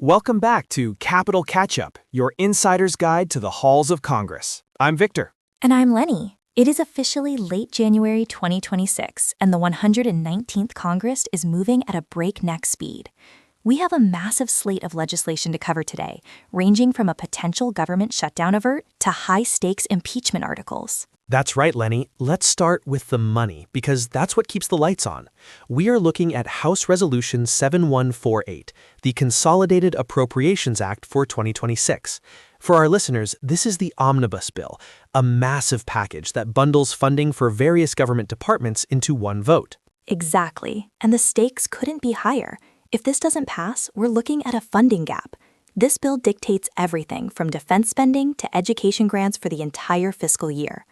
Welcome back to Capital Catch-Up, your insider's guide to the halls of Congress. I'm Victor. And I'm Lenny. It is officially late January 2026, and the 119th Congress is moving at a breakneck speed. We have a massive slate of legislation to cover today, ranging from a potential government shutdown alert to high-stakes impeachment articles. That's right, Lenny. Let's start with the money, because that's what keeps the lights on. We are looking at House Resolution 7148, the Consolidated Appropriations Act for 2026. For our listeners, this is the omnibus bill, a massive package that bundles funding for various government departments into one vote. Exactly, and the stakes couldn't be higher. If this doesn't pass, we're looking at a funding gap. This bill dictates everything from defense spending to education grants for the entire fiscal year.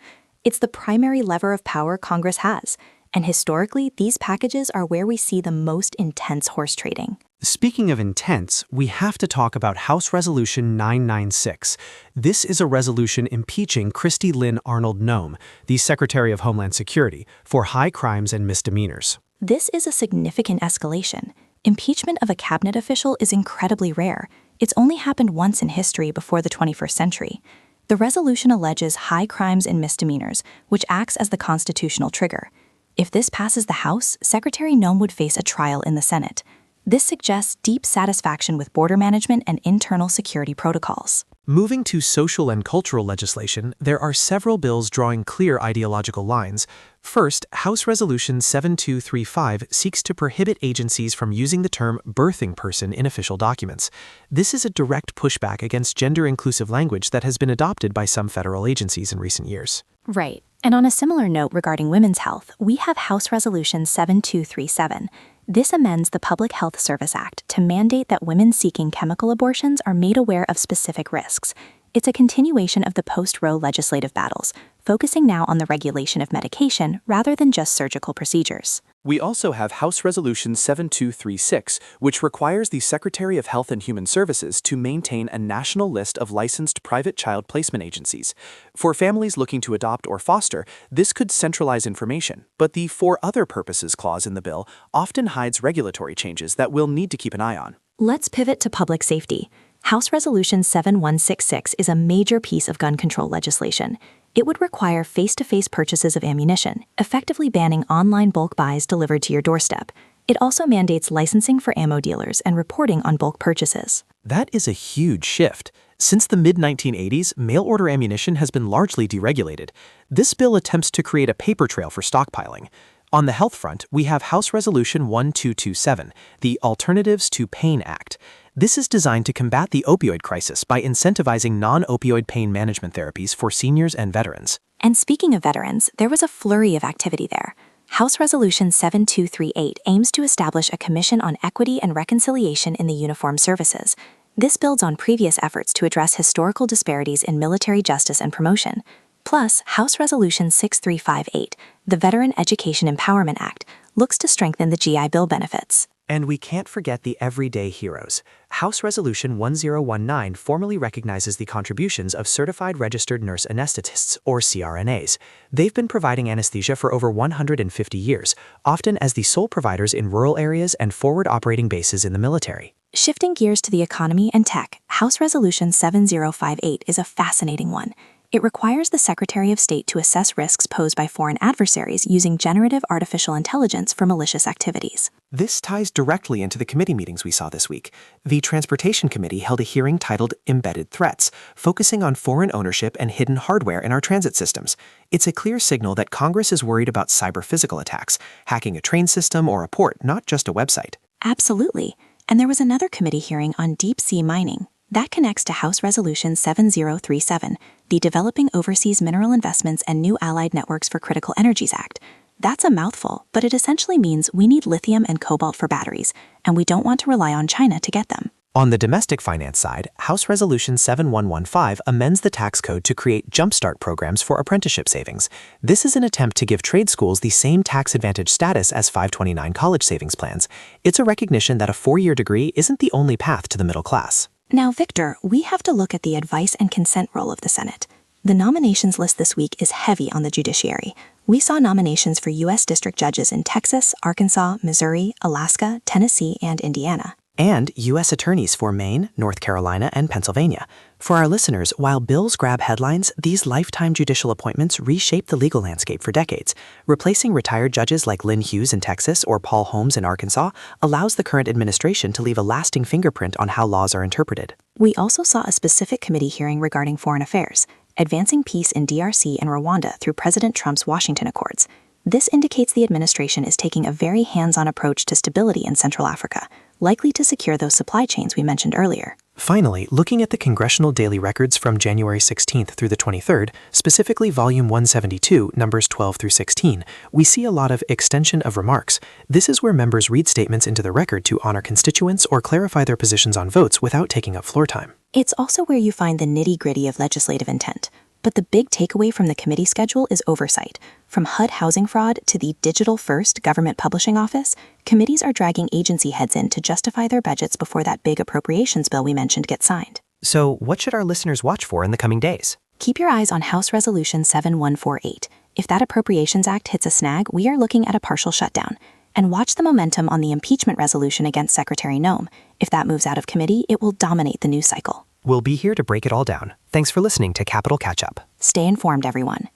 It's the primary lever of power Congress has, and historically, these packages are where we see the most intense horse trading. Speaking of intense, we have to talk about House Resolution 996. This is a resolution impeaching Kristi, Lynn, Arnold, Noem, the Secretary of Homeland Security, for high crimes and misdemeanors. This is a significant escalation. Impeachment of a cabinet official is incredibly rare. It's only happened once in history before the 21st century. The resolution alleges high crimes and misdemeanors, which acts as the constitutional trigger. If this passes the House, Secretary Noem would face a trial in the Senate. This suggests deep satisfaction with border management and internal security protocols. Moving to social and cultural legislation, there are several bills drawing clear ideological lines. First, House Resolution 7235 seeks to prohibit agencies from using the term birthing person in official documents. This is a direct pushback against gender-inclusive language that has been adopted by some federal agencies in recent years. Right. And on a similar note regarding women's health, we have House Resolution 7237. This amends the Public Health Service Act to mandate that women seeking chemical abortions are made aware of specific risks. It's a continuation of the post-Roe legislative battles, focusing now on the regulation of medication rather than just surgical procedures. We also have House Resolution 7236, which requires the Secretary of Health and Human Services to maintain a national list of licensed private child placement agencies. For families looking to adopt or foster, this could centralize information, but the "for other purposes" clause in the bill often hides regulatory changes that we'll need to keep an eye on. Let's pivot to public safety. House Resolution 7166 is a major piece of gun control legislation. It would require face-to-face purchases of ammunition, effectively banning online bulk buys delivered to your doorstep. It also mandates licensing for ammo dealers and reporting on bulk purchases. That is a huge shift. Since the mid-1980s, mail-order ammunition has been largely deregulated. This bill attempts to create a paper trail for stockpiling. On the health front, we have House Resolution 1227, the Alternatives to Pain Act. This is designed to combat the opioid crisis by incentivizing non-opioid pain management therapies for seniors and veterans. And speaking of veterans, there was a flurry of activity there. House Resolution 7238 aims to establish a Commission on Equity and Reconciliation in the Uniformed Services. This builds on previous efforts to address historical disparities in military justice and promotion. Plus, House Resolution 6358, the Veteran Education Empowerment Act, looks to strengthen the GI Bill benefits. And we can't forget the everyday heroes. House Resolution 1019 formally recognizes the contributions of Certified Registered Nurse Anesthetists, or CRNAs. They've been providing anesthesia for over 150 years, often as the sole providers in rural areas and forward operating bases in the military. Shifting gears to the economy and tech, House Resolution 7058 is a fascinating one. It requires the Secretary of State to assess risks posed by foreign adversaries using generative artificial intelligence for malicious activities. This ties directly into the committee meetings we saw this week. The Transportation Committee held a hearing titled Embedded Threats, focusing on foreign ownership and hidden hardware in our transit systems. It's a clear signal that Congress is worried about cyber-physical attacks, hacking a train system or a port, not just a website. Absolutely. And there was another committee hearing on deep-sea mining. That connects to House Resolution 7037, the Developing Overseas Mineral Investments and New Allied Networks for Critical Energies Act. That's a mouthful, but it essentially means we need lithium and cobalt for batteries, and we don't want to rely on China to get them. On the domestic finance side, House Resolution 7115 amends the tax code to create jumpstart programs for apprenticeship savings. This is an attempt to give trade schools the same tax advantage status as 529 college savings plans. It's a recognition that a 4-year degree isn't the only path to the middle class. Now, Victor, we have to look at the advice and consent role of the Senate. The nominations list this week is heavy on the judiciary. We saw nominations for U.S. district judges in Texas, Arkansas, Missouri, Alaska, Tennessee, and Indiana. and U.S. attorneys for Maine, North Carolina, and Pennsylvania. For our listeners, while bills grab headlines, these lifetime judicial appointments reshape the legal landscape for decades. Replacing retired judges like Lynn Hughes in Texas or Paul Holmes in Arkansas allows the current administration to leave a lasting fingerprint on how laws are interpreted. We also saw a specific committee hearing regarding foreign affairs, advancing peace in DRC and Rwanda through President Trump's Washington Accords. This indicates the administration is taking a very hands-on approach to stability in Central Africa, likely to secure those supply chains we mentioned earlier. Finally, looking at the congressional daily records from January 16th through the 23rd, specifically Volume 172, numbers 12 through 16, we see a lot of extension of remarks. This is where members read statements into the record to honor constituents or clarify their positions on votes without taking up floor time. It's also where you find the nitty-gritty of legislative intent. But the big takeaway from the committee schedule is oversight. From HUD housing fraud to the digital-first government publishing office, committees are dragging agency heads in to justify their budgets before that big appropriations bill we mentioned gets signed. So, what should our listeners watch for in the coming days? Keep your eyes on House Resolution 7148. If that Appropriations Act hits a snag, we are looking at a partial shutdown. And watch the momentum on the impeachment resolution against Secretary Noem. If that moves out of committee, it will dominate the news cycle. We'll be here to break it all down. Thanks for listening to Capital Catch-Up. Stay informed, everyone.